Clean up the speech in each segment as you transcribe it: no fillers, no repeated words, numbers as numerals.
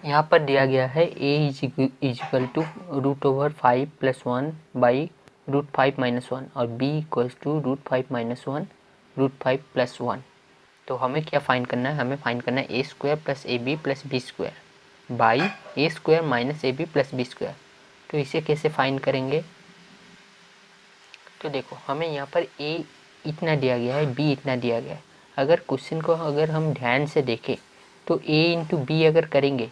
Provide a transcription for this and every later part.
यहाँ पर दिया गया है a इजिकल टू √5 + 1 बाई √5 - 1 और b इक्वल्स टू √5 - 1 √5 + 1। तो हमें क्या फाइंड करना है? हमें फाइंड करना है a² + ab + b² by a² - ab + b²। तो इसे कैसे फाइंड करेंगे? तो देखो, हमें यहाँ पर a इतना दिया गया है, b इतना दिया गया है। अगर क्वेश्चन को अगर हम ध्यान से देखें तो a इंटू बी अगर करेंगे,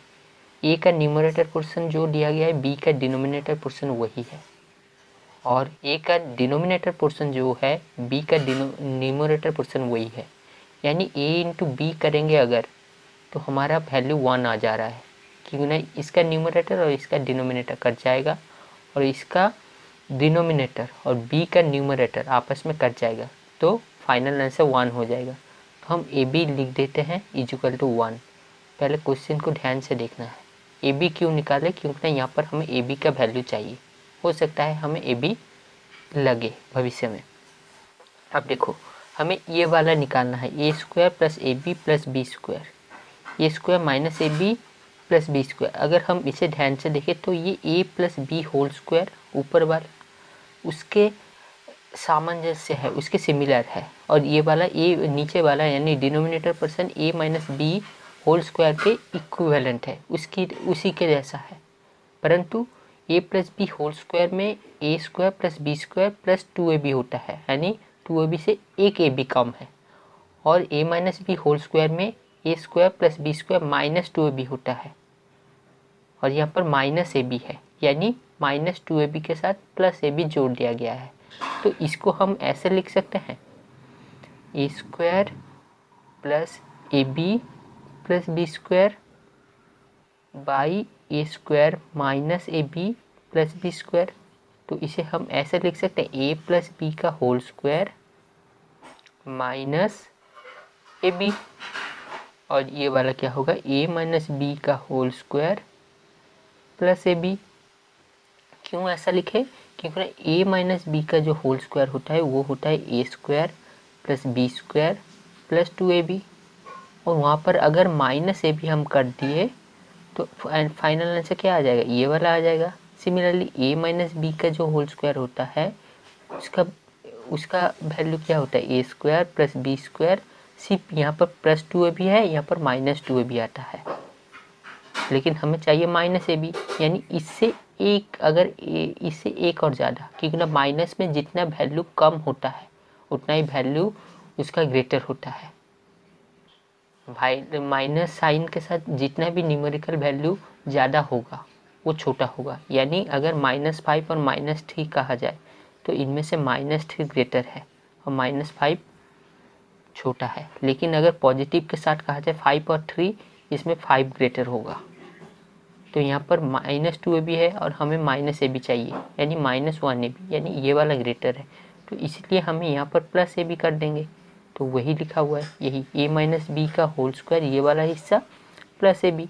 a का न्यूमरेटर पोर्शन जो दिया गया है, b का डिनोमिनेटर पोर्शन वही है, और a का डिनोमिनेटर पोर्शन जो है, b का न्यूमरेटर पोर्शन वही है। यानी a इंटू बी करेंगे अगर, तो हमारा वैल्यू 1 आ जा रहा है, क्योंकि ना इसका न्यूमरेटर और इसका डिनोमिनेटर कट जाएगा और इसका डिनोमिनेटर और b का न्यूमरेटर आपस में कट जाएगा, तो फाइनल आंसर 1 हो जाएगा। तो हम ए बी लिख देते हैं इक्वल टू 1। पहले क्वेश्चन को ध्यान से देखना है। ए बी क्यों निकाले? क्योंकि ना यहाँ पर हमें ए बी का वैल्यू चाहिए, हो सकता है हमें ए बी लगे भविष्य में। अब देखो, हमें ये वाला निकालना है, a² + ab + b², a² - ab + b²। अगर हम इसे ध्यान से देखें तो ये a + b² ऊपर वाला उसके सामंजस्य है, उसके सिमिलर है, और ये वाला a नीचे वाला यानी डिनोमिनेटर पर्सन a - b² के इक्विवेलेंट है, उसी के जैसा है। परंतु a + b² में a² + b² + 2ab होता है, यानी 2ab से एक ab कम है, और a - b² में a² + b² - 2ab होता है, और यहाँ पर -ab है, यानी -2ab के साथ +ab जोड़ दिया गया है। तो इसको हम ऐसे लिख सकते हैं, a² + ab + b² by a² - ab + b²। तो इसे हम ऐसे लिख सकते हैं, a + b² माइनस ab, और ये वाला क्या होगा, a - b² + ab। क्यों ऐसा लिखे? क्योंकि a - b का जो होल स्क्वायर होता है वो होता है a² + b² + 2ab, और वहाँ पर अगर -ab हम कर दिए तो फाइनल आंसर क्या आ जाएगा, ये वाला आ जाएगा। सिमिलरली a - b का जो होल स्क्वायर होता है उसका वैल्यू क्या होता है, a² + b²। सिर्फ यहाँ पर +2ab है, यहाँ पर -2ab आता है, लेकिन हमें चाहिए -ab, यानी इससे एक, अगर इससे एक और ज़्यादा, क्योंकि ना माइनस में जितना वैल्यू कम होता है उतना ही वैल्यू उसका ग्रेटर होता है। भाई माइनस साइन के साथ जितना भी न्यूमेरिकल वैल्यू ज़्यादा होगा वो छोटा होगा, यानी अगर -5 और -3 कहा जाए तो इनमें से -3 ग्रेटर है और -5 छोटा है। लेकिन अगर पॉजिटिव के साथ कहा जाए 5 और 3, इसमें 5 ग्रेटर होगा। तो यहाँ पर -2ab है और हमें -ab चाहिए, यानी -1ab, यानी ये वाला ग्रेटर है, तो इसलिए हमें यहाँ पर +ab कर देंगे। तो वही लिखा हुआ है, यही a - b का होल स्क्वायर ये वाला हिस्सा +ab,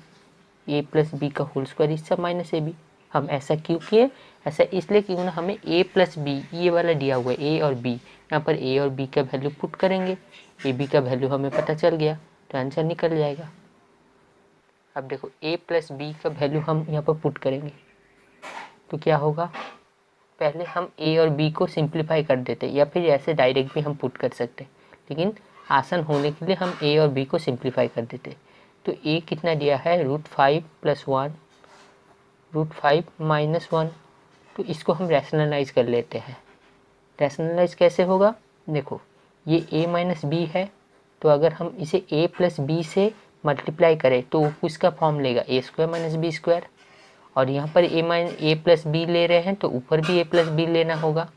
a + b का होल स्क्वायर हिस्सा -ab। हम ऐसा क्यों किए? ऐसा इसलिए क्योंकि ना हमें a + b ये वाला दिया हुआ है, a और b, यहाँ पर a और b का वैल्यू पुट करेंगे, ab का वैल्यू हमें पता चल गया तो आंसर निकल जाएगा। अब देखो, a + b का वैल्यू हम यहाँ पर पुट करेंगे तो क्या होगा, पहले हम a और b को सिंप्लीफाई कर देते, या फिर ऐसे डायरेक्ट भी हम पुट कर सकते, लेकिन आसान होने के लिए हम a और b को सिंप्लीफाई कर देते। तो a कितना दिया है, √5 + 1 √5 - 1, तो इसको हम रैशनलाइज कर लेते हैं। रैशनलाइज कैसे होगा? देखो, ये a - b है, तो अगर हम इसे a + b से मल्टीप्लाई करें तो उसका फॉर्म लेगा a² - b², और यहाँ पर a + b ले रहे हैं तो ऊपर भी a + b लेना होगा,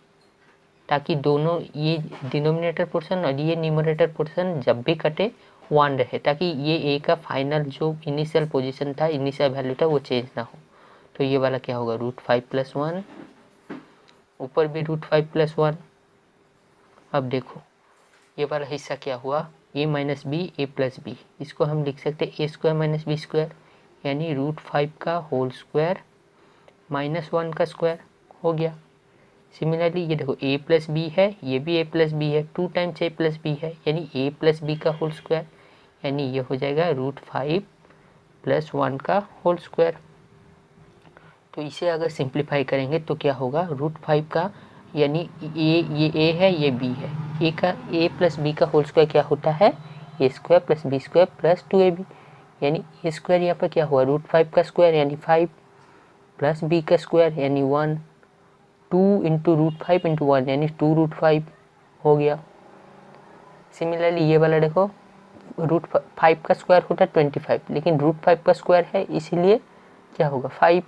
ताकि दोनों ये डिनोमिनेटर पोर्शन और ये न्यूमरेटर पोर्शन जब भी कटे 1 रहे, ताकि ये a का फाइनल जो इनिशियल पोजीशन था, इनिशियल वैल्यू था, वो चेंज ना हो। तो ये वाला क्या होगा, √5 + 1, ऊपर भी √5 + 1। अब देखो, ये वाला हिस्सा क्या हुआ, a - b a + b, इसको हम लिख सकते हैं a² - b², यानी √5 का होल स्क्वायर -1 का स्क्वायर हो गया। सिमिलरली ये देखो, a + b है, ये भी a + b है, 2 टाइम्स a + b है, यानी a + b का होल स्क्वायर, यानी ये हो जाएगा √5 प्लस 1 का होल स्क्वायर। तो इसे अगर सिंप्लीफाई करेंगे तो क्या होगा, √5 का यानी ये ए है, ये बी है, ए प्लस बी का होल स्क्वायर क्या होता है, A square plus B square plus 2ab, यानी ए स्क्वायर यहाँ पर क्या हुआ, √5 का स्क्वायर यानी 5 प्लस बी का स्क्वायर यानी 1, 2 इंटू √5 इंटू 1 यानी 2√5 हो गया। सिमिलरली ये वाला देखो, √5 का स्क्वायर होता है 25, लेकिन √5 का स्क्वायर है इसीलिए क्या होगा 5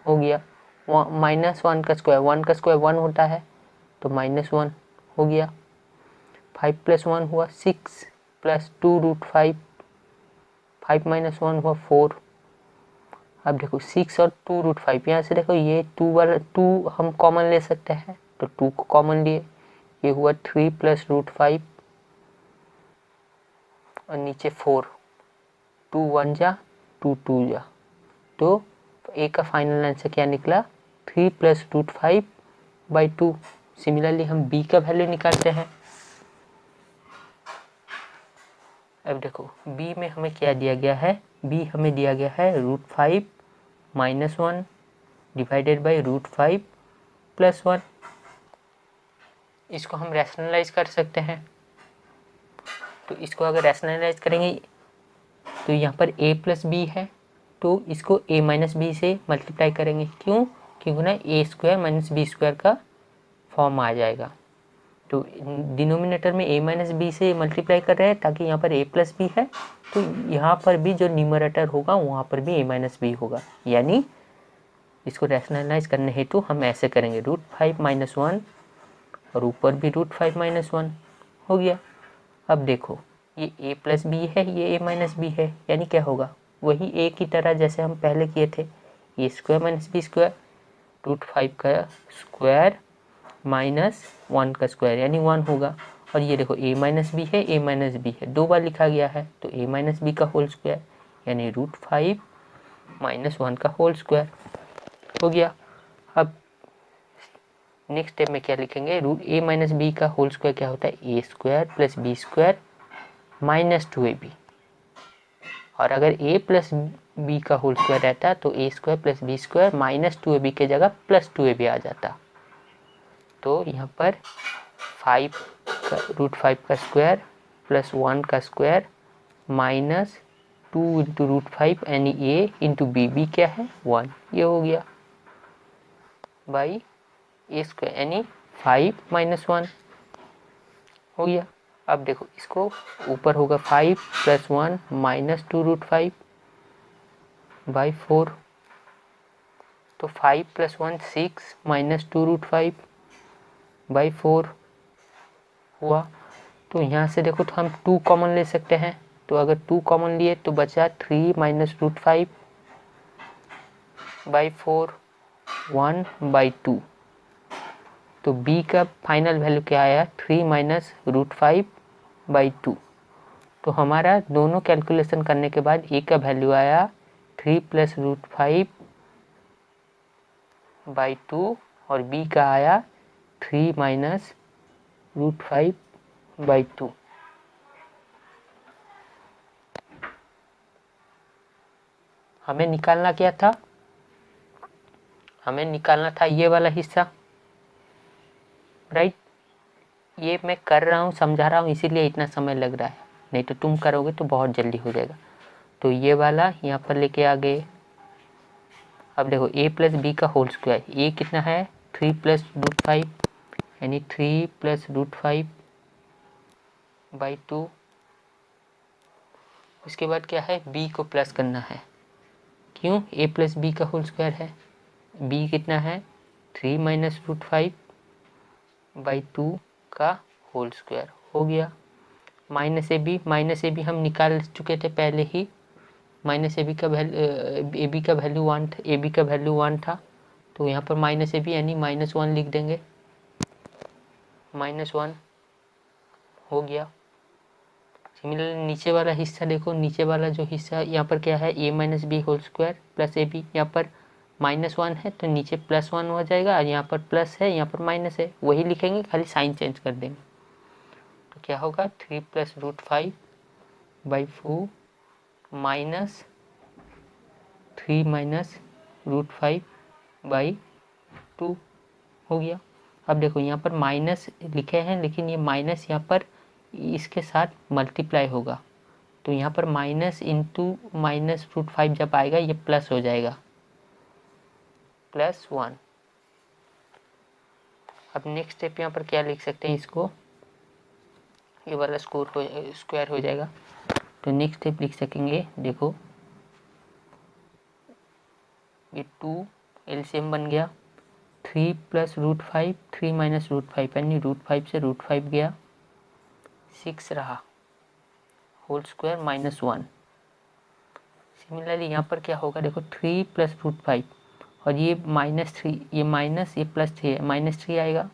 हो गया। -1 का स्क्वायर, 1 का स्क्वायर 1 होता है तो -1 हो गया। 5 + 1 हुआ 6 प्लस 2√5, 5 - 1 हुआ 4। अब देखो 6 और 2√5, यहाँ से देखो ये 2 वाला 2 हम कॉमन ले सकते हैं तो 2 को कॉमन लिए, ये हुआ 3 + √5 और नीचे 4, 2 1 जा 2 2 जा, तो ए का फाइनल आंसर क्या निकला, 3 + √5/2। सिमिलरली हम बी का वैल्यू निकालते हैं। अब देखो बी में हमें क्या दिया गया है, बी हमें दिया गया है √5 - 1 डिवाइडेड बाई √5 + 1। इसको हम रैशनलाइज कर सकते हैं, तो इसको अगर रैशनलाइज करेंगे तो यहाँ पर a + b है तो इसको a - b से मल्टीप्लाई करेंगे, क्यों, क्योंकि ना a² - b² का फॉर्म आ जाएगा। तो डिनोमिनेटर में a - b से मल्टीप्लाई कर रहे हैं ताकि यहाँ पर a + b है, तो यहाँ पर भी जो न्यूमरेटर होगा वहाँ पर भी a - b होगा, यानी इसको रैशनलाइज करने हेतु हम ऐसे करेंगे √5 - 1 और ऊपर भी √5 - 1 हो गया। अब देखो ये a + b है, ये a - b है, यानी क्या होगा, वही a की तरह जैसे हम पहले किए थे, a² - b², √5 का स्क्वायर -1 का स्क्वायर यानी 1 होगा। और ये देखो a - b है, a - b है, 2 बार लिखा गया है तो a - b का होल स्क्वायर यानी √5 - 1 का होल स्क्वायर हो गया। अब नेक्स्ट स्टेप में क्या लिखेंगे, a - b का होल स्क्वायर क्या होता है, a² + b² -2ab, और अगर a + b का होल स्क्वायर रहता तो a² + b² -2ab के जगह +2ab आ जाता। तो यहाँ पर 5 का √5 का स्क्वायर प्लस 1 का स्क्वायर -2 इंटू √5 यानी a इंटू b क्या है 1, ये हो गया बाई a² यानी 5 - 1 हो गया। अब देखो इसको ऊपर होगा 5 + 1 -2 √5 बाई 4, तो 5 + 1 6 -2 √5 बाई 4 हुआ। तो यहाँ से देखो तो हम 2 कॉमन ले सकते हैं, तो अगर 2 कॉमन लिए तो बचा 3 - √5 बाई 4 1/2। तो b का फाइनल वैल्यू क्या आया, 3 - √5/2। तो हमारा दोनों कैलकुलेशन करने के बाद a का वैल्यू आया 3 + √5/2 और b का आया 3 - √5/2। हमें निकालना क्या था, हमें निकालना था ये वाला हिस्सा, राइट। ये मैं कर रहा हूँ, समझा रहा हूँ, इसीलिए इतना समय लग रहा है, नहीं तो तुम करोगे तो बहुत जल्दी हो जाएगा। तो ये वाला यहाँ पर लेके आ गए। अब देखो a + b का होल स्क्वायर, a कितना है 3 + √5 यानी 3 + √5/2। उसके बाद क्या है, b को प्लस करना है, क्यों, a + b का होल स्क्वायर है, b कितना है 3 - √5/2 का होल स्क्वायर हो गया। -ab हम निकाल चुके थे पहले ही, -ab का वैल्यू ab का वैल्यू 1 था, ab का वैल्यू 1 था, तो यहाँ पर -ab यानी -1 लिख देंगे, -1 हो गया। सिमिलरली नीचे वाला हिस्सा देखो, नीचे वाला जो हिस्सा यहाँ पर क्या है, a - b whole square plus ab, यहाँ पर -1 है तो नीचे +1 हो जाएगा, और यहाँ पर प्लस है, यहाँ पर माइनस है, वही लिखेंगे, खाली साइन चेंज कर देंगे। तो क्या होगा 3 + √5/4 - 3 माइनस √5/2 हो गया। अब देखो यहाँ पर माइनस लिखे हैं, लेकिन ये माइनस यहाँ पर इसके साथ मल्टीप्लाई होगा, तो यहाँ पर माइनस इंटू माइनस √5 जब आएगा ये प्लस हो जाएगा, +1। अब नेक्स्ट स्टेप यहाँ पर क्या लिख सकते हैं, इसको ये वाला स्क्वायर हो जाएगा। तो नेक्स्ट स्टेप लिख सकेंगे, देखो ये 2 एलसीएम बन गया, 3 + √5, 3 माइनस √5 यानी √5 से √5 गया, 6 रहा, होल स्क्वायर -1। सिमिलरली यहाँ पर क्या होगा, देखो 3 + √5 और ये -3, ये माइनस, ये +3 है, -3 आएगा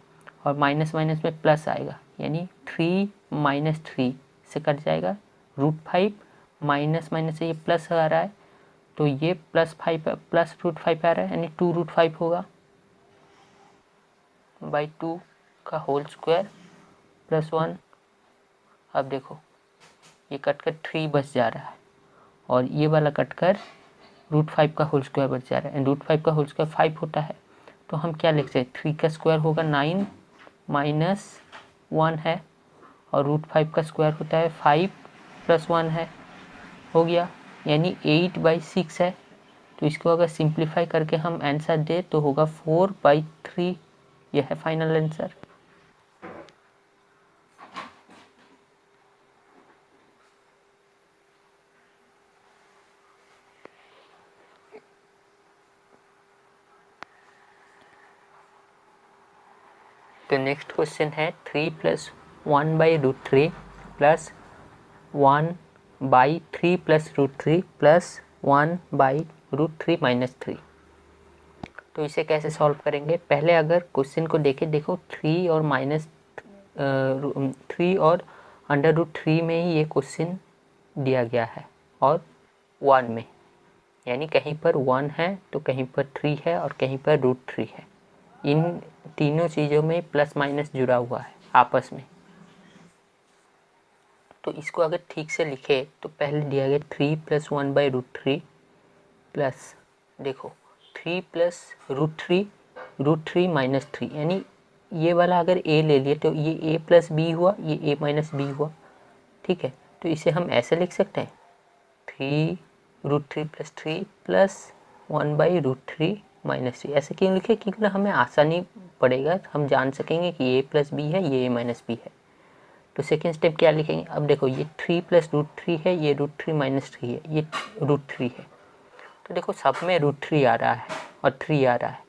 और माइनस माइनस में प्लस आएगा, यानी 3 - 3 से कट जाएगा, √5 माइनस माइनस से ये प्लस आ रहा है, तो ये +5 प्लस √5 आ रहा है, यानी 2 √5 होगा, /2 का होल स्क्वायर +1। अब देखो ये कट कर 3 बच जा रहा है और ये वाला कट कर √5 का होल स्क्वायर बच जा रहा है, √5 का होल स्क्वायर 5 होता है, तो हम क्या लिख सकते हैं, 3 का स्क्वायर होगा 9 -1 है और √5 का स्क्वायर होता है 5 + 1 है, हो गया, यानी 8/6 है। तो इसको अगर सिंप्लीफाई करके हम आंसर दे तो होगा 4/3, यह है फाइनल आंसर। तो नेक्स्ट क्वेश्चन है 3 + 1/√3 + 1/3 + √3 + 1/√3 - 3। तो इसे कैसे सॉल्व करेंगे, पहले अगर क्वेश्चन को देखो 3 और √3 में ही ये क्वेश्चन दिया गया है और 1 में, यानी कहीं पर 1 है तो कहीं पर 3 है और कहीं पर √3 है, इन तीनों चीज़ों में प्लस माइनस जुड़ा हुआ है आपस में। तो इसको अगर ठीक से लिखे तो पहले दिया गया 3 + 1/√3 प्लस, देखो 3 + √3 √3 - 3, यानी ये वाला अगर a ले लिए तो ये a + b हुआ, ये a - b हुआ, ठीक है। तो इसे हम ऐसे लिख सकते हैं 3 √3 + 3 + 1/√3 - 3। ऐसे क्यों लिखे, क्योंकि हमें आसानी पड़ेगा, हम जान सकेंगे कि a + b है, ये a - b है। तो सेकेंड स्टेप क्या लिखेंगे, अब देखो ये 3 + √3 है, ये √3 - 3 है, ये √3 है, तो देखो सब में √3 आ रहा है और 3 आ रहा है,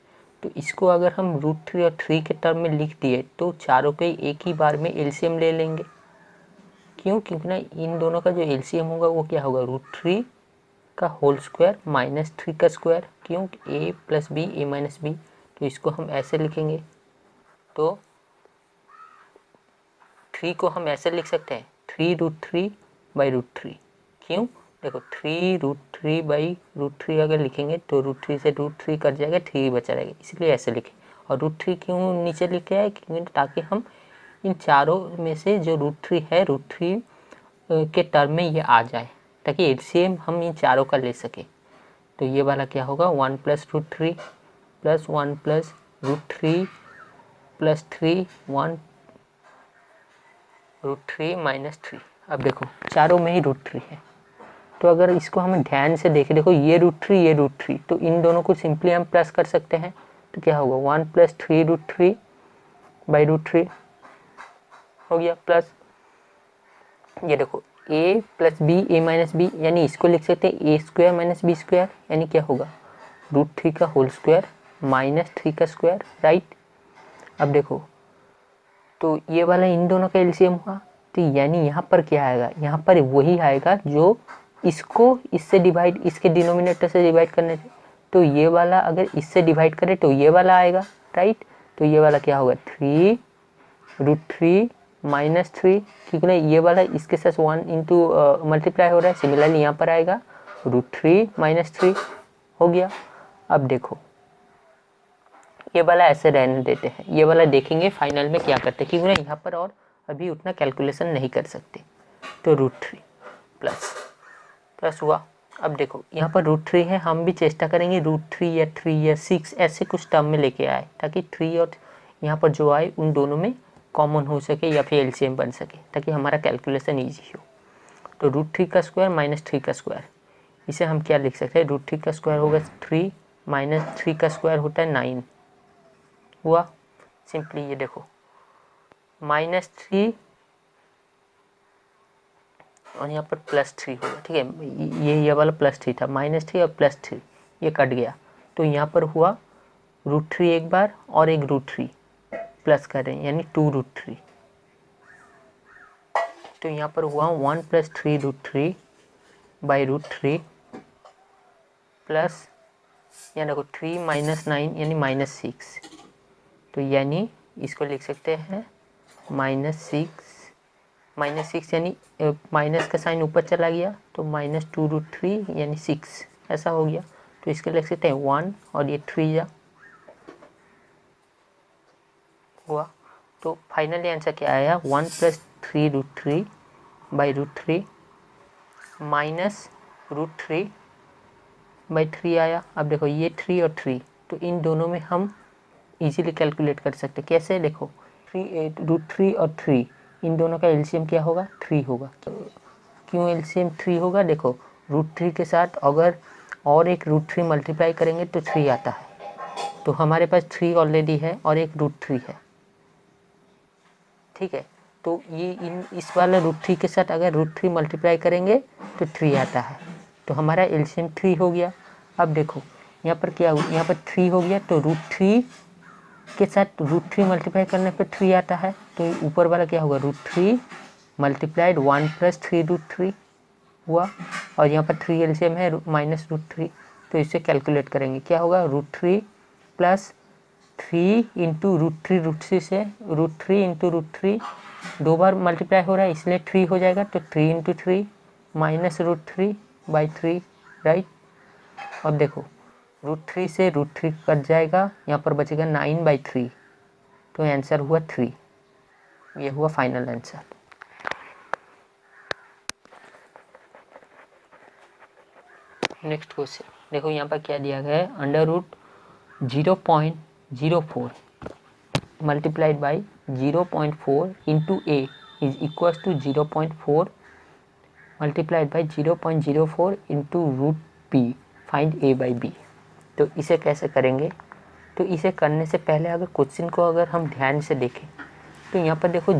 तो इसको अगर हम √3 और 3 के टर्म में लिख दिए तो चारों के एक ही बार में एलसीएम ले लेंगे। क्यों, क्योंकि ना इन दोनों का जो एलसीएम होगा वो क्या होगा, √3 का होल स्क्वायर -3 का स्क्वायर, क्यों, a + b a - b, तो इसको हम ऐसे लिखेंगे। तो 3 को हम ऐसे लिख सकते हैं 3 √3/√3, क्यों, देखो 3 √3/√3 अगर लिखेंगे तो √3 से √3 कट जाएगा, 3 बचा रहेगा, इसलिए ऐसे लिखें। और √3 क्यों नीचे लिखे है, क्योंकि ताकि हम इन चारों में से जो √3 है, √3 के टर्म में ये आ जाए, ताकि एलसीएम हम इन चारों का ले सके। तो ये वाला क्या होगा, 1 + √3 + 1 + √3 + 3 1 √3 - 3। अब देखो चारों में ही √3 है, तो अगर इसको हम ध्यान से देखें, देखो ये √3 ये √3, तो इन दोनों को सिंपली हम प्लस कर सकते हैं। तो क्या होगा, 1 + 3 √3/√3 हो गया, प्लस ये देखो a + b a - b, यानी इसको लिख सकते हैं a² - b², यानी क्या होगा, √3 का होल स्क्वायर -3 का स्क्वायर, राइट। अब देखो तो ये वाला इन दोनों का एलसीएम हुआ, तो यानी यहाँ पर क्या आएगा, यहाँ पर वही आएगा जो इसको इससे डिवाइड, इसके डिनोमिनेटर से डिवाइड करने से, तो ये वाला अगर इससे डिवाइड करे तो ये वाला आएगा, राइट। तो ये वाला क्या होगा, 3 √3 - 3, क्योंकि ना ये वाला इसके साथ 1 इंटू मल्टीप्लाई हो रहा है, सिमिलरली यहाँ पर आएगा √3 - 3 हो गया। अब देखो ये वाला ऐसे रहने देते हैं, ये वाला देखेंगे फाइनल में क्या करते हैं, क्योंकि ना यहाँ पर और अभी उतना कैलकुलेशन नहीं कर सकते। तो √3 प्लस हुआ। अब देखो यहाँ पर √3 है, हम भी चेष्टा करेंगे √3 या 3 या 6 ऐसे कुछ टर्म में लेके आए ताकि 3 और यहाँ पर जो आए उन दोनों में कॉमन हो सके या फिर एलसीएम बन सके ताकि हमारा कैलकुलेशन ईजी हो। तो √3 का स्क्वायर माइनस 3 का स्क्वायर, इसे हम क्या लिख सकते हैं, √3 का स्क्वायर होगा 3 माइनस 3 का स्क्वायर होता है 9 हुआ। सिंपली ये देखो -3 और यहाँ पर +3 होगा, ठीक है। ये वाला +3 था, -3 और +3 ये कट गया, तो यहाँ पर हुआ √3 एक बार और एक √3 प्लस कर रहे हैं यानी 2√3। तो यहाँ पर हुआ 1 + 3√3 बाई √3 प्लस यहाँ देखो 3 - 9 यानी -6। तो यानी इसको लिख सकते हैं -6 यानी माइनस का साइन ऊपर चला गया तो -2√3 यानी 6 ऐसा हो गया। तो इसके लिख सकते हैं 1 और ये 3 जा हुआ। तो फाइनली आंसर क्या आया, 1 + 3√3 बाई √3 माइनस √3 बाई 3 आया। अब देखो ये 3 और 3 तो इन दोनों में हम इजीली कैलकुलेट कर सकते हैं। कैसे, देखो √3 और 3 इन दोनों का एलसीएम क्या होगा, 3 होगा। तो क्यों एलसीएम 3 होगा, देखो √3 के साथ अगर और एक √3 मल्टीप्लाई करेंगे तो 3 आता है, तो हमारे पास 3 ऑलरेडी है और एक √3 है, ठीक है। तो ये इस वाले √3 के साथ अगर √3 मल्टीप्लाई करेंगे तो 3 आता है, तो हमारा एलसीएम 3 हो गया। अब देखो यहाँ पर क्या हुआ, यहाँ पर 3 हो गया तो √3 के साथ √3 मल्टीप्लाई करने पर 3 आता है, तो ऊपर वाला क्या होगा, √3 मल्टीप्लाइड 1 + 3√3 हुआ। और यहाँ पर 3 एलसीएम है -√3, तो इसे कैलकुलेट करेंगे क्या होगा, √3 + 3 × √3 से √3 × √3 दो बार मल्टीप्लाई हो रहा है इसलिए 3 हो जाएगा, तो 3 × 3 -√3 बाई 3 राइट। अब देखो √3 से √3 कट जाएगा, यहाँ पर बचेगा 9/3, तो आंसर हुआ 3। ये हुआ फाइनल आंसर। नेक्स्ट क्वेश्चन देखो, यहाँ पर क्या दिया गया है, √0.04 multiplied by 0.4 × a is equal to 0.4 multiplied by 0.04 × √b find a/b। तो इसे कैसे करेंगे, तो इसे करने से पहले अगर क्वेश्चन को अगर हम ध्यान से देखें तो यहाँ पर देखो,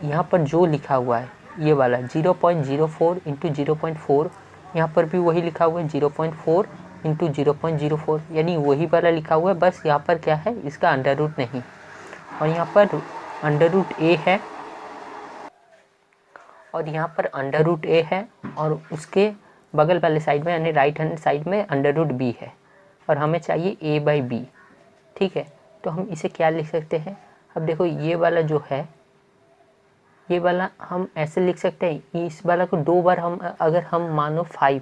यहाँ पर जो लिखा हुआ है ये वाला 0.04 × 0.4, यहाँ पर भी वही लिखा हुआ है 0.4 × 0.04, यानी वही वाला लिखा हुआ है, बस यहाँ पर क्या है, इसका अंडर रूट नहीं। और यहाँ पर √a है और यहाँ पर √a है और उसके बगल वाले साइड में यानी राइट हैंड साइड में √b है और हमें चाहिए a/b, ठीक है। तो हम इसे क्या लिख सकते हैं, अब देखो ये वाला जो है, ये वाला हम ऐसे लिख सकते हैं, इस वाला को दो बार हम अगर हम मानो 5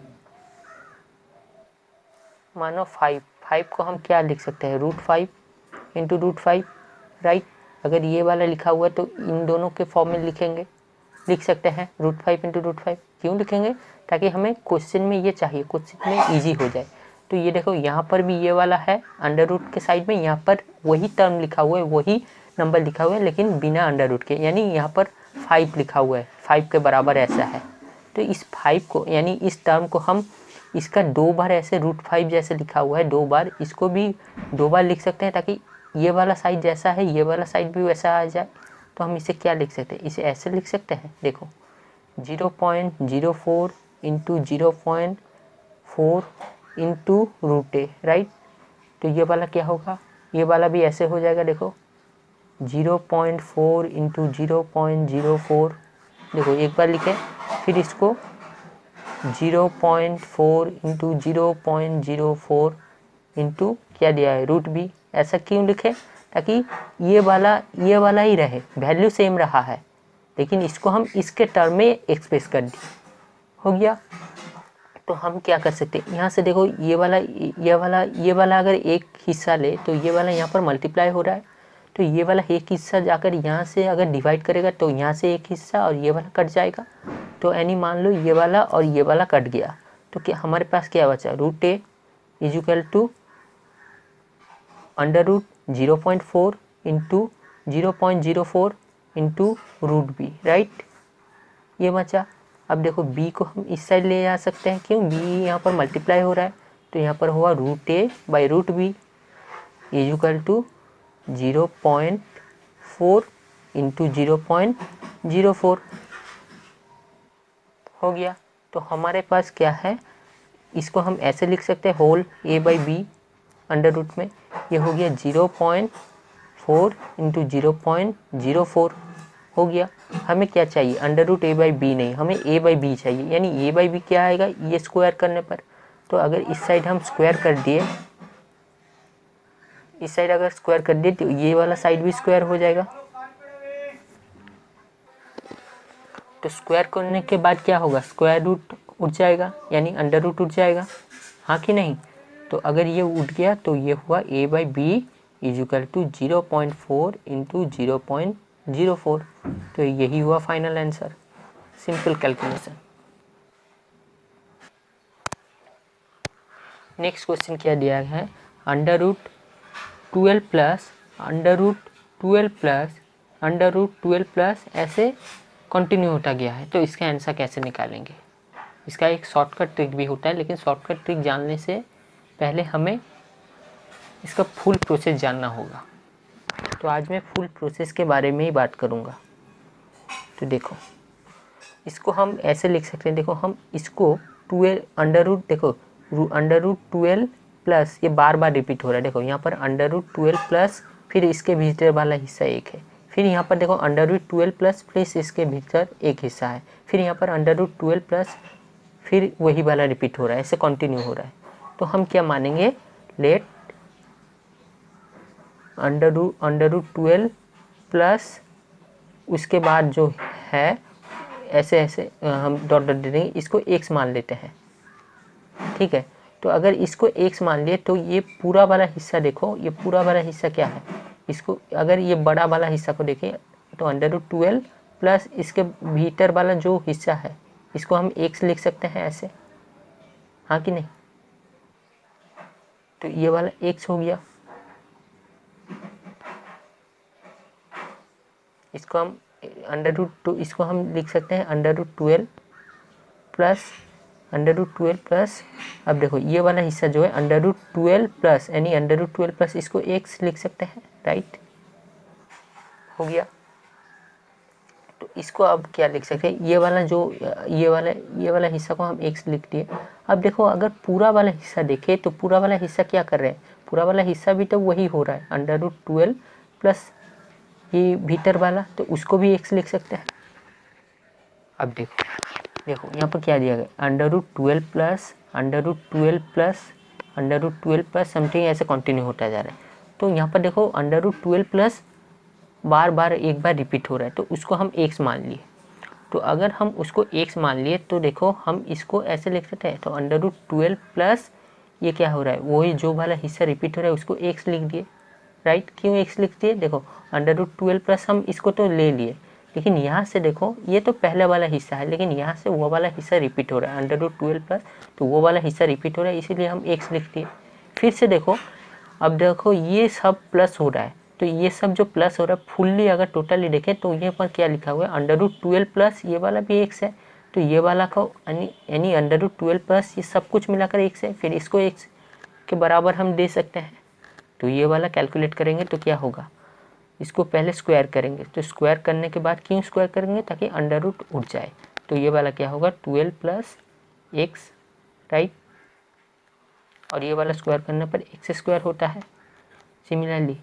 को हम क्या लिख सकते हैं, √5 × √5 राइट। अगर ये वाला लिखा हुआ है तो इन दोनों के फॉर्म में लिख सकते हैं √5 × √5। क्यों लिखेंगे, ताकि हमें क्वेश्चन में ये चाहिए, क्वेश्चन में इजी हो जाए। तो ये देखो यहाँ पर भी ये वाला है अंडर रूट के साइड में, यहाँ पर वही टर्म लिखा हुआ है, वही नंबर लिखा हुआ है लेकिन बिना अंडर रूट के, यानी यहाँ पर 5 लिखा हुआ है, 5 के बराबर ऐसा है। तो इस 5 को यानी इस टर्म को हम इसका 2 बार ऐसे √5 जैसे लिखा हुआ है 2 बार, इसको भी 2 बार लिख सकते हैं ताकि ये वाला साइड जैसा है ये वाला साइड भी वैसा आ जाए। तो हम इसे क्या लिख सकते हैं, इसे ऐसे लिख सकते हैं, देखो 0.04 × 0.4 × √a राइट। तो ये वाला क्या होगा, ये वाला भी ऐसे हो जाएगा, देखो 0.4 × 0.04, देखो एक बार लिखे, फिर इसको 0.4 × 0.04 × क्या दिया है √b। ऐसा क्यों लिखे, ताकि ये वाला ही रहे, वैल्यू सेम रहा है लेकिन इसको हम इसके टर्म में एक्सप्रेस कर दिए, हो गया। तो हम क्या कर सकते हैं, यहाँ से देखो ये वाला अगर एक हिस्सा ले तो ये वाला यहाँ पर मल्टीप्लाई हो रहा है, तो ये वाला एक हिस्सा जाकर यहाँ से अगर डिवाइड करेगा तो यहाँ से एक हिस्सा और ये वाला कट जाएगा। तो यानी मान लो ये वाला और ये वाला कट गया, तो क्या हमारे पास क्या बचा, root A is equal to under root 0.4 into 0.04 into root B, right, ये बचा। अब देखो बी को हम इस साइड ले जा सकते हैं, क्यों, बी यहाँ पर मल्टीप्लाई हो रहा है, तो यहाँ पर हुआ root A by root B is equal to 0.4 into 0.04 हो गया। तो हमारे पास क्या है, इसको हम ऐसे लिख सकते हैं, whole A by B under root में, ये हो गया 0.4 इंटू 0.04 हो गया। हमें क्या चाहिए, under root A by B नहीं, हमें ए बाई बी चाहिए, यानी ए बाई बी क्या आएगा, ये स्क्वायर करने पर। तो अगर इस साइड हम स्क्वायर कर दिए, इस साइड अगर स्क्वायर कर दिए तो ये वाला साइड भी स्क्वायर हो जाएगा। तो स्क्वायर करने के बाद क्या होगा, स्क्वायर रूट उठ जाएगा, यानी अंडर रूट उठ जाएगा, हाँ कि नहीं। तो अगर ये उठ गया तो ये हुआ A by B is equal to 0.4 into 0.04। तो यही हुआ final answer, simple calculation. Next question क्या दिया है, under root 12 plus under root 12 plus under root 12 plus ऐसे कंटिन्यू होता गया है, तो इसका आंसर कैसे निकालेंगे। इसका एक शॉर्टकट ट्रिक भी होता है, लेकिन शॉर्टकट ट्रिक जानने से पहले हमें इसका फुल प्रोसेस जानना होगा। तो आज मैं फुल प्रोसेस के बारे में ही बात करूँगा। तो देखो, इसको हम ऐसे लिख सकते हैं, देखो हम इसको 12 अंडर रूट, देखो अंडर रूट 12 प्लस, ये बार बार रिपीट हो रहा है, देखो यहाँ पर अंडर रूट 12 प्लस, फिर इसके भीतर वाला हिस्सा एक है, फिर यहाँ पर देखो अंडर रूट 12 प्लस प्लस इसके भीतर एक हिस्सा है, फिर यहाँ पर अंडर रूट 12 प्लस, फिर वही वाला रिपीट हो रहा है, ऐसे कंटिन्यू हो रहा है। तो हम क्या मानेंगे, लेट अंडर रूट 12 प्लस उसके बाद जो है, ऐसे ऐसे हम डॉट डॉट दे देंगे, इसको x मान लेते हैं, ठीक है। तो अगर इसको x मान लिए तो ये पूरा वाला हिस्सा, देखो ये पूरा वाला हिस्सा क्या है, इसको अगर ये बड़ा वाला हिस्सा को देखें तो अंडर रूट 12 प्लस इसके भीतर वाला जो हिस्सा है, इसको हम x लिख सकते हैं ऐसे, हाँ कि नहीं। तो ये वाला x हो गया, इसको हम अंडर रूट 2, इसको हम लिख सकते हैं अंडर रूट 12 प्लस अब देखो ये वाला हिस्सा जो है अंडर रूट 12 प्लस, यानी अंडर रूट 12 प्लस इसको x लिख सकते हैं, राइट, हो गया। तो इसको अब क्या लिख सकते हैं, ये वाला जो ये वाला हिस्सा को हम x लिख दिए। अब देखो अगर पूरा वाला हिस्सा देखे तो पूरा वाला हिस्सा क्या कर रहे हैं, पूरा वाला हिस्सा भी तो वही हो रहा है, अंडर रूट 12 प्लस ये भीतर वाला, तो उसको भी x लिख सकते हैं। अब देखो यहाँ पर क्या दिया गया, under root 12 plus under root 12 plus under root 12 plus something, ऐसे कंटिन्यू होता जा रहा है। तो यहाँ पर देखो अंडर रूट 12 प्लस बार बार एक बार रिपीट हो रहा है, तो उसको हम x मान लिए। तो अगर हम उसको x मान लिए तो देखो हम इसको ऐसे लिख सकते हैं, तो अंडर रूट 12 प्लस ये क्या हो रहा है, वही जो वाला हिस्सा रिपीट हो रहा है उसको x लिख दिए, राइट। क्यों x लिख दिए, देखो अंडर रूट 12 प्लस हम इसको तो ले लिए, लेकिन यहाँ से देखो ये तो पहले वाला हिस्सा है, लेकिन यहाँ से वो वाला हिस्सा रिपीट हो रहा है, अंडर रूट 12 प्लस, तो वो वाला हिस्सा रिपीट हो रहा है, इसीलिए हम x लिख दिए। फिर से देखो, अब देखो ये सब प्लस हो रहा है, तो ये सब जो प्लस हो रहा है फुल्ली अगर टोटली देखें तो ये पर क्या लिखा हुआ है, अंडर रूट 12 प्लस ये वाला भी x है, तो ये वाला का यानी अंडर रूट 12 प्लस ये सब कुछ मिलाकर x है, फिर इसको x के बराबर हम दे सकते हैं। तो ये वाला कैलकुलेट करेंगे तो क्या होगा, इसको पहले स्क्वायर करेंगे, तो स्क्वायर करने के बाद क्यों स्क्वायर करेंगे, ताकि अंडर रूट उठ जाए। तो ये वाला क्या होगा 12 प्लस x, राइट, और ये वाला स्क्वायर करने पर x स्क्वायर होता है। सिमिलरली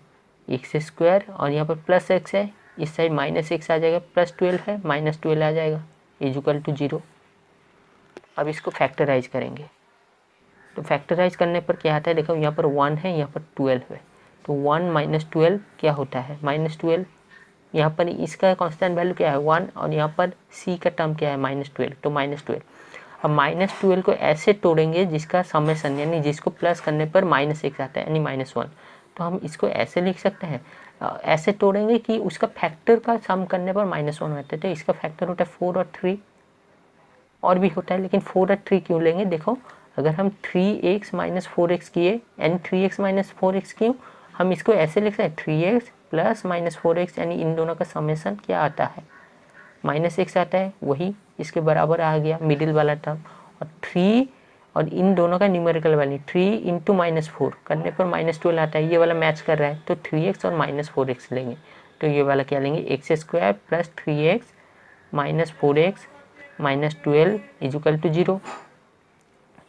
x स्क्वायर और यहाँ पर प्लस x है, इस साइड माइनस x आ जाएगा, प्लस 12 है माइनस 12 आ जाएगा, इज इक्वल टू 0। अब इसको फैक्टराइज करेंगे, तो फैक्टराइज करने पर क्या आता है, देखो यहाँ पर 1 है, यहाँ पर 12 है, तो 1 माइनस 12 क्या होता है, माइनस 12। यहाँ पर इसका कांस्टेंट वैल्यू क्या है 1, और यहाँ पर c का टर्म क्या है माइनस 12, तो माइनस 12। अब माइनस 12 को ऐसे तोड़ेंगे जिसका समेशन, यानी जिसको प्लस करने पर माइनस x आता है, यानी माइनस 1। तो हम इसको ऐसे लिख सकते हैं, ऐसे तोड़ेंगे कि उसका फैक्टर का सम करने पर माइनस 1 आता है, तो इसका फैक्टर होता है 4 और 3, और भी होता है, लेकिन 4 और 3 क्यों लेंगे? देखो अगर हम 3x माइनस 4x किए यानी 3x माइनस 4x क्यों, हम इसको ऐसे लिख सकते हैं 3x प्लस माइनस 4x, यानी इन दोनों का समेशन क्या आता है? -x आता है, वही इसके बराबर आ गया मिडिल वाला टर्म। और 3 और इन दोनों का न्यूमेरिकल वैल्यू 3 इंटू -4 करने पर -12 आता है, ये वाला मैच कर रहा है, तो 3x और -4x लेंगे। तो ये वाला क्या लेंगे? x² plus 3x minus 4x minus 12 equal to 0।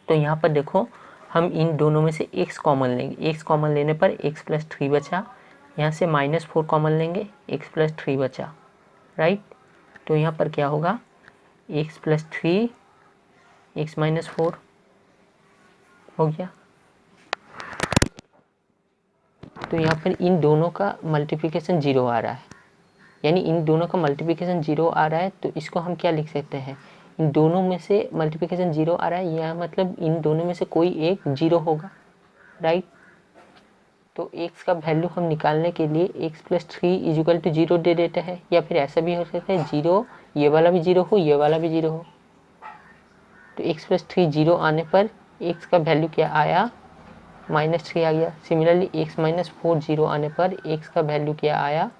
तो यहाँ पर देखो हम इन दोनों में से x कॉमन लेंगे, x कॉमन लेने पर x प्लस 3 बचा, यहाँ से -4 कॉमन लेंगे, x प्लस 3 बचा, राइट। तो यहाँ पर क्या होगा? x प्लस 3 x माइनस 4 हो गया। तो यहाँ पर इन दोनों का मल्टीप्लिकेशन 0 आ रहा है, यानी इन दोनों का मल्टीप्लिकेशन 0 आ रहा है, तो इसको हम क्या लिख सकते हैं? इन दोनों में से मल्टीप्लिकेशन 0 आ रहा है, यह मतलब इन दोनों में से कोई एक 0 होगा, राइट। तो x का वैल्यू हम निकालने के लिए x प्लस 3 इजुकल टू 0 दे देते हैं, या फिर ऐसा भी हो सकता है 0, ये वाला भी 0 हो, ये वाला भी 0 हो। तो x प्लस 3 0 आने पर x का वैल्यू क्या आया? -3 आ गया। सिमिलरली x माइनस 4 0 आने पर x का वैल्यू क्या आया?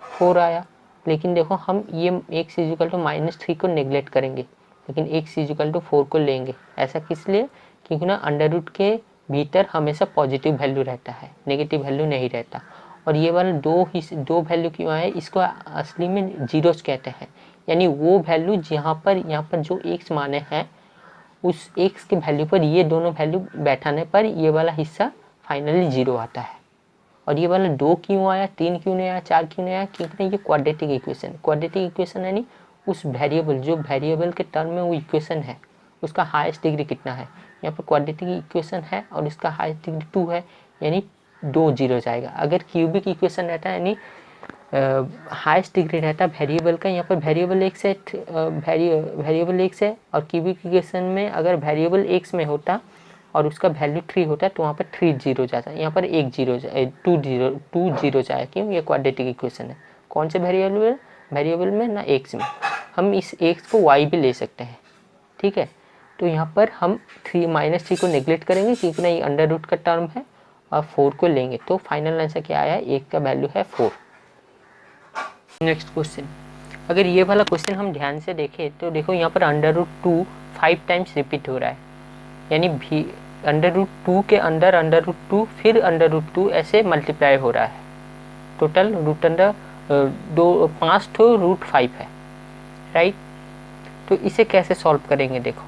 4 आया। लेकिन देखो हम ये x इजुकल टू -3 को नेग्लेक्ट करेंगे, लेकिन x इजुकल टू 4 को लेंगे। ऐसा किस लिए? क्योंकि ना अंडर रूट के भीतर हमेशा पॉजिटिव वैल्यू रहता है, नेगेटिव वैल्यू नहीं रहता। और ये वाला दो वैल्यू क्यों आए? इसको असली में जीरोस कहते हैं, यानी वो वैल्यू जहाँ पर यहाँ पर जो x माने हैं उस x के वैल्यू पर ये दोनों वैल्यू बैठाने पर ये वाला हिस्सा फाइनली 0 आता है। और ये वाला 2 क्यों आया, 3 क्यों नहीं आया, 4 क्यों नहीं आया? क्योंकि ये क्वाड्रेटिक इक्वेशन यानी उस वेरिएबल जो वेरिएबल के टर्म में वो इक्वेशन है उसका हाईएस्ट डिग्री कितना है। यहाँ पर क्वाड्रेटिक इक्वेशन है और इसका हाईएस्ट डिग्री 2 है, यानी 2 0 जाएगा। अगर क्यूबिक इक्वेशन रहता है यानी हाईएस्ट डिग्री रहता है वेरिएबल का, यहाँ पर वेरिएबल x है, वेरिएबल x है, और क्यूबिक इक्वेशन में अगर वेरिएबल x में होता और उसका वैल्यू 3 होता है तो वहाँ पर 3 0 जाता है, यहाँ पर 1 0 2 0 जाए। क्यों? ये क्वाड्रेटिक इक्वेशन है। कौन से वेरिएबल में ना x में। हम इस x को y भी ले सकते हैं, ठीक है। तो यहाँ पर हम -3 को नेग्लेक्ट करेंगे क्योंकि ना ये अंडर रूट का टर्म है, और 4 को लेंगे। तो फाइनल आंसर क्या आया? 1 का वैल्यू है 4। नेक्स्ट क्वेश्चन, अगर ये वाला क्वेश्चन हम ध्यान से देखें तो देखो यहाँ पर √2 5 टाइम्स रिपीट हो रहा है, यानी √2 के अंदर √2 फिर √2 ऐसे मल्टीप्लाई हो रहा है। टोटल √5 √5 है, राइट। तो इसे कैसे सॉल्व करेंगे? देखो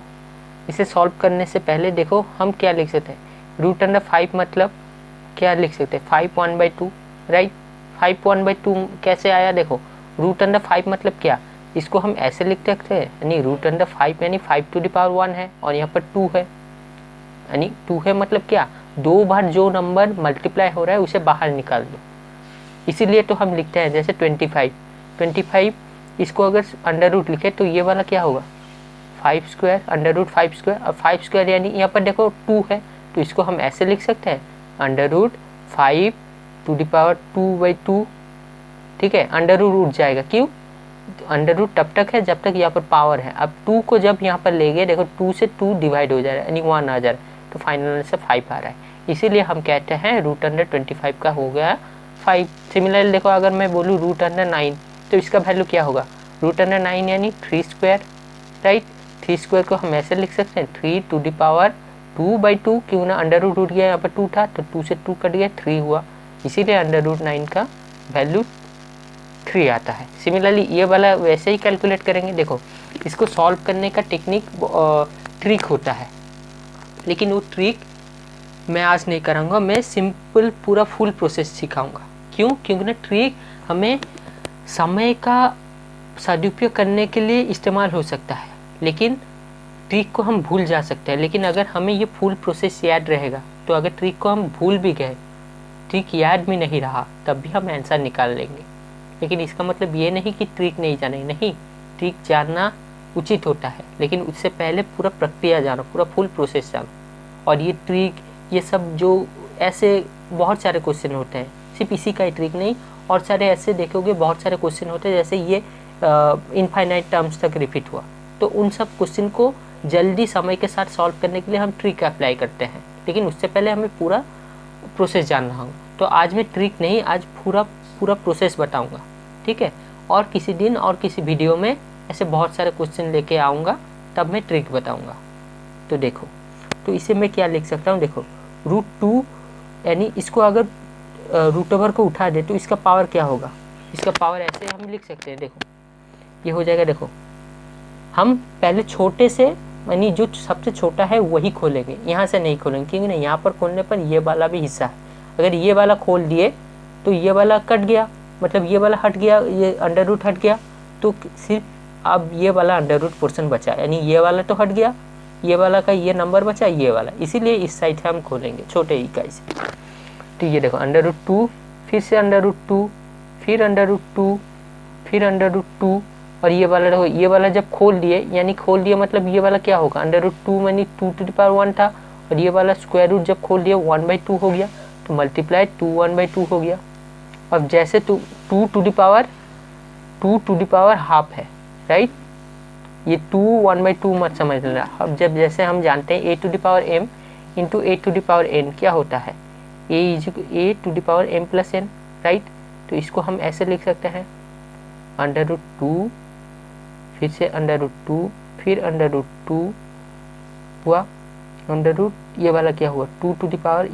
इसे सॉल्व करने से पहले देखो हम क्या लिख सकते हैं? √5 मतलब क्या लिख सकते हैं? 5 1/2, राइट। 5 1/2 कैसे आया? देखो √5 मतलब क्या, इसको हम ऐसे लिख सकते हैं, यानी √5 यानी 5 to the power 1 है, और यहाँ पर 2 है, यानी 2 है मतलब क्या, 2 बार जो नंबर मल्टीप्लाई हो रहा है उसे बाहर निकाल दो। इसीलिए तो हम लिखते हैं जैसे 25 इसको अगर अंडर रूट लिखे तो ये वाला क्या होगा? 5 स्क्वायर √5 स्क्वायर, और 5 स्क्वायर यानी यहाँ पर देखो 2 है, तो इसको हम ऐसे लिख सकते हैं √5 to the power 2/2, ठीक है। अंडर रूट उठ जाएगा, क्यों? अंडर रूट तब तक है जब तक यहाँ पर पावर है। अब 2 को जब यहाँ पर ले गए, देखो 2 से 2 डिवाइड हो जा रहा है, यानी 1 आ जा रहा है, तो फाइनल आंसर 5 आ रहा है। इसीलिए हम कहते हैं √25 का हो गया 5। सिमिलरली देखो अगर मैं बोलूँ √9 तो इसका वैल्यू क्या होगा? √9 यानी 3 स्क्वायर, राइट। 3 स्क्वायर को हम ऐसे लिख सकते हैं 3 to the power 2/2, क्यों ना अंडर रूट उठ गया, यहाँ पर 2 था तो 2 से 2 कट गया, 3 हुआ, इसीलिए √9 का वैल्यू 3 आता है। सिमिलरली ये वाला वैसे ही कैलकुलेट करेंगे। देखो इसको सॉल्व करने का टेक्निक ट्रिक होता है, लेकिन वो ट्रिक मैं आज नहीं कराऊंगा, मैं सिंपल पूरा फुल प्रोसेस सिखाऊंगा। क्यों? क्योंकि ना ट्रिक हमें समय का सदुपयोग करने के लिए इस्तेमाल हो सकता है, लेकिन ट्रिक को हम भूल जा सकते हैं। लेकिन अगर हमें ये फुल प्रोसेस याद रहेगा तो अगर ट्रिक को हम भूल भी गए, ट्रिक याद भी नहीं रहा, तब भी हम आंसर निकाल लेंगे। लेकिन इसका मतलब ये नहीं कि ट्रिक नहीं जाने, नहीं, ट्रिक जानना उचित होता है, लेकिन उससे पहले पूरा प्रक्रिया जानो, पूरा फुल प्रोसेस जानो। और ये ट्रिक ये सब जो ऐसे बहुत सारे क्वेश्चन होते हैं, सिर्फ इसी का ही ट्रिक नहीं, और सारे ऐसे देखोगे बहुत सारे क्वेश्चन होते हैं, जैसे ये इनफाइनाइट टर्म्स तक रिपीट हुआ, तो उन सब क्वेश्चन को जल्दी समय के साथ सॉल्व करने के लिए हम ट्रिक अप्लाई करते हैं, लेकिन उससे पहले हमें पूरा प्रोसेस जानना होगा। तो आज मैं ट्रिक नहीं, आज पूरा प्रोसेस बताऊंगा, ठीक है। और किसी दिन और किसी वीडियो में ऐसे बहुत सारे क्वेश्चन लेके आऊँगा, तब मैं ट्रिक बताऊँगा। तो देखो, तो इसे मैं क्या लिख सकता हूँ, देखो √2 यानी इसको अगर रूट ओवर को उठा दे तो इसका पावर क्या होगा, इसका पावर ऐसे हम लिख सकते हैं। देखो ये हो जाएगा, देखो हम पहले छोटे से यानी जो सबसे छोटा है वही खोलेंगे, यहाँ से नहीं खोलेंगे, क्योंकि ना यहाँ पर खोलने पर ये वाला भी हिस्सा है, अगर ये वाला खोल दिए तो ये वाला कट गया, मतलब ये वाला हट गया, ये अंडर रूट हट गया, तो सिर्फ अब ये वाला अंडर रूट पोर्सन बचा, यानी ये वाला तो हट गया, ये वाला का ये नंबर बचा, ये वाला, इसीलिए इस साइड से हम खोलेंगे छोटे इकाई से। तो ये देखो √2, फिर से √2, फिर √2, फिर √2, और ये वाला देखो, ये वाला जब खोल दिए, यानी खोल दिया मतलब ये वाला क्या होगा, √2 यानी 2⁻1 था, और ये वाला स्क्वायर रूट जब खोल दिया 1/2 हो गया, तो मल्टीप्लाई 2 1/2 हो गया। अब जैसे 2 टू दी पावर हाफ है, राइट, ये 2 1/2 मत समझ लेना। अब जब जैसे हम जानते हैं a⁴m इंटू a⁴n क्या होता है, a⁴m+n, राइट। तो इसको हम ऐसे लिख सकते हैं, √2, फिर से √2, फिर √2 हुआ, ये वाला क्या हुआ, 2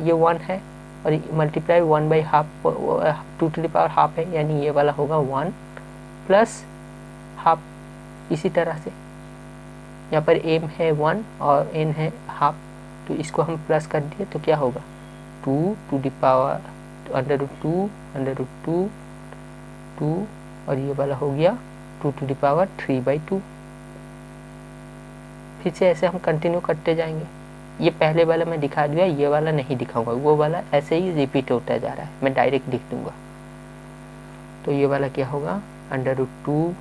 ये 1 है, और मल्टीप्लाई 1/2, 2 है, यानी ये वाला होगा 1 + ½ इसी तरह से यहाँ पर m है 1 और n है ½ तो इसको हम प्लस कर दिए तो क्या होगा 2√2 2 और ये वाला हो गया 2⁵/2। फिर से ऐसे हम कंटिन्यू करते जाएंगे। ये पहले वाला मैं दिखा दिया, ये वाला नहीं दिखाऊंगा, वो वाला ऐसे ही रिपीट होता जा रहा है, मैं डायरेक्ट लिख दूंगा। तो ये वाला क्या होगा √2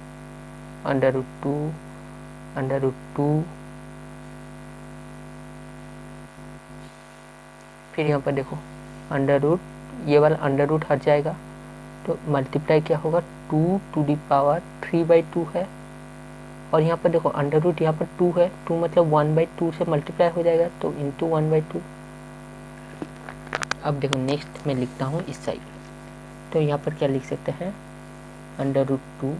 फिर यहाँ पर देखो ये वाला अंडर रूट हट जाएगा तो मल्टीप्लाई क्या होगा 2⁵2 है, और यहाँ पर देखो अंडर रूट यहाँ पर 2 है, 2 मतलब 1/2 से मल्टीप्लाई हो जाएगा तो इंटू 1/2। अब देखो नेक्स्ट मैं लिखता हूँ इस साइड, तो यहाँ पर क्या लिख सकते हैं √2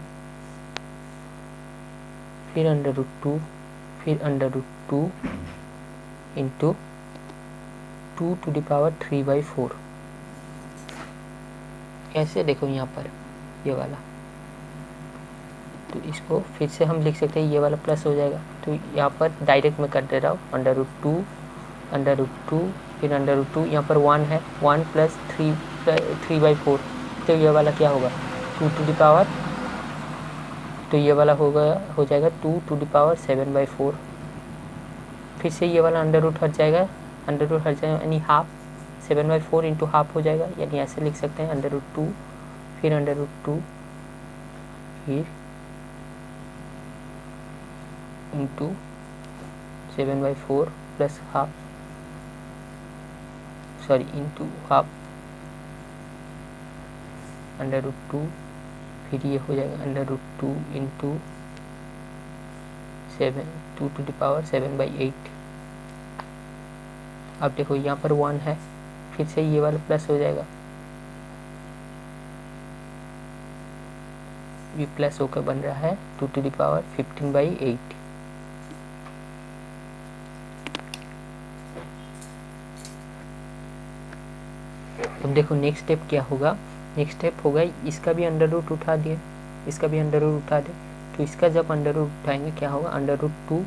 फिर √2 फिर √2 इंटू 2⁴। कैसे देखो यहाँ पर ये वाला, तो इसको फिर से हम लिख सकते हैं, ये वाला प्लस हो जाएगा, तो यहाँ पर डायरेक्ट मैं कर दे रहा हूँ √2 फिर √2 यहाँ पर 1 है, 1 + 3/4 तो ये वाला क्या होगा 2 तो ये वाला हो जाएगा 2⁷ फिर से ये वाला अंडर रूट हट जाएगा यानी ½ 7/4 इंटू ½ हो जाएगा, यानी ऐसे लिख सकते हैं √2 फिर √2 फिर इंटू 7/4 प्लस ½ इंटू ½ √2 फिर ये हो जाएगा √2 इंटू 2⁷ अब देखो यहाँ पर 1 है, फिर से ये वाला प्लस हो जाएगा, ये प्लस होकर बन रहा है 2⁵15/8। अब देखो नेक्स्ट स्टेप क्या होगा, नेक्स्ट स्टेप होगा इसका भी अंडर रूट उठा दिए, इसका भी अंडर रूट उठा दे, तो इसका जब अंडर रूट उठाएंगे क्या होगा √2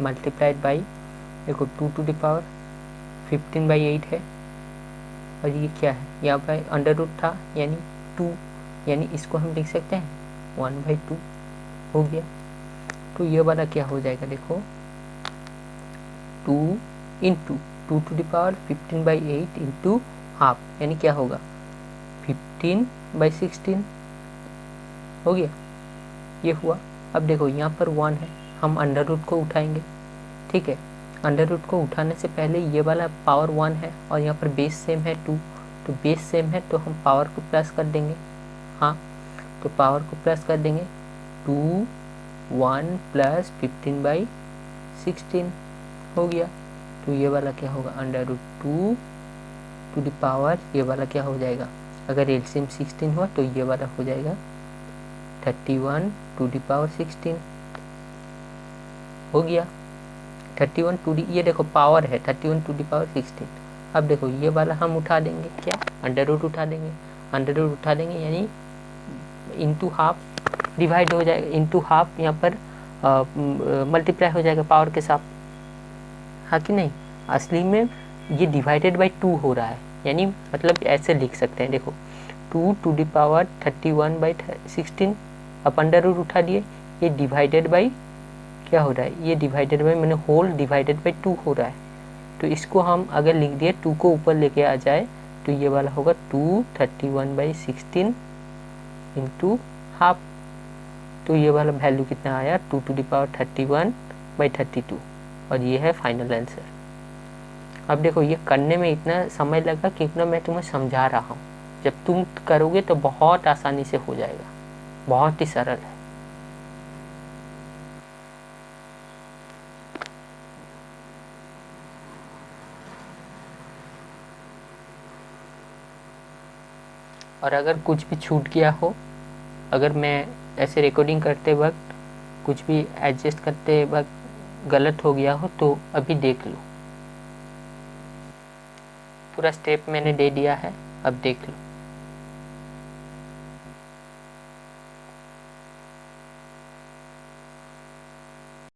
मल्टीप्लाइड बाई देखो 2⁵15/8 है, और ये क्या है यहाँ पर अंडर रूट था यानी 2, यानी इसको हम लिख सकते हैं 1/2 हो गया। तो ये वाला क्या हो जाएगा देखो 2 इंटू 2⁵15/8 इंटू ½ यानी क्या होगा 15/16 हो गया, ये हुआ। अब देखो यहाँ पर 1 है, हम अंडर रूट को उठाएंगे, ठीक है। अंडर रूट को उठाने से पहले ये वाला पावर 1 है और यहाँ पर बेस सेम है 2, तो बेस सेम है तो हम पावर को प्लस कर देंगे, हाँ तो पावर को प्लस कर देंगे 2 1 प्लस 15/16 हो गया। तो ये वाला क्या होगा, √2 टू द पावर, ये वाला क्या हो जाएगा, अगर एलसीएम 16 हुआ तो ये वाला हो जाएगा 31 टू द पावर 16 हो गया। 31 टू डी, ये देखो पावर है 31 टू दी पावर 16। अब देखो ये वाला हम उठा देंगे, क्या अंडर रूट उठा देंगे, अंडर रूट उठा देंगे यानी इंटू हाफ डिवाइड हो जाएगा, इंटू हाफ यहाँ पर मल्टीप्लाई हो जाएगा पावर के साथ, हाँ कि नहीं। असली में ये डिवाइडेड बाई 2 हो रहा है, यानी मतलब ऐसे लिख सकते हैं, देखो 2 टू दी पावर 31/16, अब अंडर रूट उठा दिए, ये डिवाइडेड बाई क्या हो रहा है, ये डिवाइडेड बाई मैंने होल डिवाइडेड बाई 2 हो रहा है। तो इसको हम अगर लिख दिए 2 को ऊपर लेके आ जाए तो ये वाला होगा 2 31/16 इंटू हाफ। तो ये वाला वैल्यू कितना आया, 2 टू द पावर 31/32, और ये है फाइनल आंसर। अब देखो ये करने में इतना समय लगा क्योंकि मैं तुम्हें समझा रहा हूँ, जब तुम करोगे तो बहुत आसानी से हो जाएगा, बहुत ही सरल है। और अगर कुछ भी छूट गया हो, अगर मैं ऐसे रिकॉर्डिंग करते वक्त कुछ भी एडजस्ट करते वक्त गलत हो गया हो तो अभी देख लो, पूरा स्टेप मैंने दे दिया है, अब देख लो।